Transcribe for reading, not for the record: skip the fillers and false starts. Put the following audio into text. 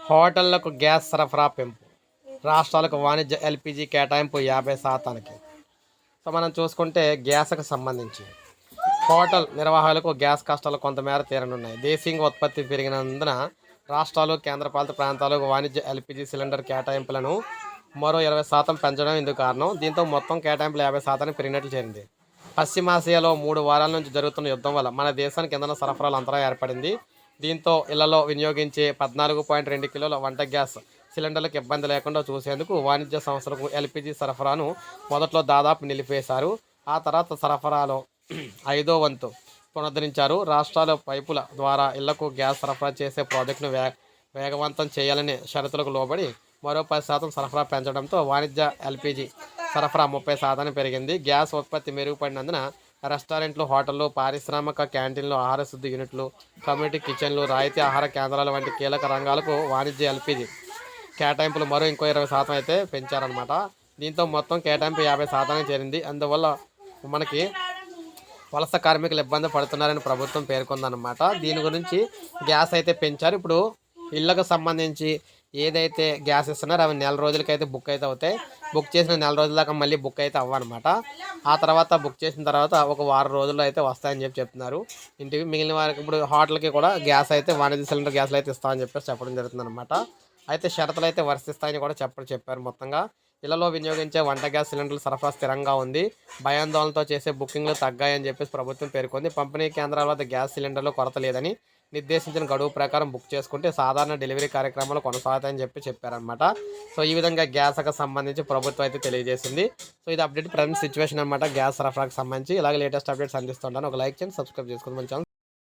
హోటళ్లకు gas సరఫరా పెంపు, రాష్ట్రాలకు వాణిజ్య ఎల్పిజి కేటాయింపు 50%. సో మనం చూసుకుంటే గ్యాస్కు సంబంధించి హోటల్ నిర్వాహకులకు గ్యాస్ కష్టాలు కొంతమేర తీరనున్నాయి. దేశీయంగా ఉత్పత్తి పెరిగినందున రాష్ట్రాలు, కేంద్రపాలిత ప్రాంతాలకు వాణిజ్య ఎల్పిజి సిలిండర్ కేటాయింపులను మరో 20% పెంచడం ఇందుకు కారణం. దీంతో మొత్తం కేటాయింపులు 50% పెరిగినట్లు చేరింది. పశ్చిమాసియాలో 3 వారాల నుంచి జరుగుతున్న యుద్ధం వల్ల మన దేశానికి ఇంధన సరఫరాలో అంతరాయం ఏర్పడింది. దీంతో ఇళ్లలో వినియోగించే 14.2 కిలోల వంట గ్యాస్ సిలిండర్లకు ఇబ్బంది లేకుండా చూసేందుకు వాణిజ్య సంస్థలకు ఎల్పిజి సరఫరాను మొదట్లో దాదాపు నిలిపేశారు. ఆ తర్వాత సరఫరాలో 5వ వంతు పునరుద్ధరించారు. రాష్ట్రాల పైపుల ద్వారా ఇళ్లకు గ్యాస్ సరఫరా చేసే ప్రాజెక్టును వేగవంతం చేయాలనే షరతులకు లోబడి మరో 10% సరఫరా పెంచడంతో వాణిజ్య ఎల్పిజి సరఫరా 30% పెరిగింది. గ్యాస్ ఉత్పత్తి మెరుగుపడినందున రెస్టారెంట్లు, హోటళ్లు, పారిశ్రామిక క్యాంటీన్లు, ఆహార శుద్ధి యూనిట్లు, కమ్యూనిటీ కిచెన్లు, రాయితీ ఆహార కేంద్రాల వంటి కీలక రంగాలకు వాణిజ్య ఎల్పిజి కేటాయింపులు మరో ఇంకో 20% అయితే పెంచారనమాట. దీంతో మొత్తం కేటాయింపు 50% చేరింది. అందువల్ల మనకి వలస కార్మికులు ఇబ్బంది పడుతున్నారని ప్రభుత్వం పేర్కొందనమాట. దీని గురించి గ్యాస్ అయితే పెంచారు. ఇప్పుడు ఇళ్లకు సంబంధించి ఏదైతే గ్యాస్ ఇస్తున్నారో అవి నెల రోజులకైతే బుక్ అయితే అవుతాయి. బుక్ చేసిన నెల రోజుల దాకా మళ్ళీ బుక్ అయితే అవ్వనమాట. ఆ తర్వాత బుక్ చేసిన తర్వాత ఒక వారం రోజుల్లో అయితే వస్తాయని చెప్తున్నారు ఇంటికి. మిగిలిన వారికి ఇప్పుడు హోటల్కి కూడా గ్యాస్ అయితే వాణిజ్య సిలిండర్ గ్యాస్లు అయితే ఇస్తామని చెప్పేసి చెప్పడం జరుగుతుందన్నమాట. అయితే షరతులు అయితే వర్తిస్తాయని కూడా చెప్పారు. మొత్తంగా ఇళ్లలో వినియోగించే వంట గ్యాస్ సిలిండర్ల సరఫరా స్థిరంగా ఉంది. భయాందోళనతో చేసే బుకింగ్లు తగ్గాయని చెప్పేసి ప్రభుత్వం పేర్కొంది. పంపిణీ కేంద్రాల వద్ద గ్యాస్ సిలిండర్లు కొరత లేదని, నిర్దేశించిన గడువు ప్రకారం బుక్ చేసుకుంటే సాధారణ డెలివరీ కార్యక్రమాలు కొనసాగుతాయని చెప్పారనమాట. సో ఈ విధంగా గ్యాస్కి సంబంధించి ప్రభుత్వం అయితే తెలియజేసింది. సో ఇది అప్డేట్ ప్రజెంట్ సిచ్యువేషన్ అనమాట గ్యాస్ సరఫరాకి సంబంధించి. ఇలాగే లేటెస్ట్ అప్డేట్స్ అందిస్తుంటాను. ఒక లైక్ చేయండి, సబ్స్క్రైబ్ చేసుకోండి మన ఛానల్.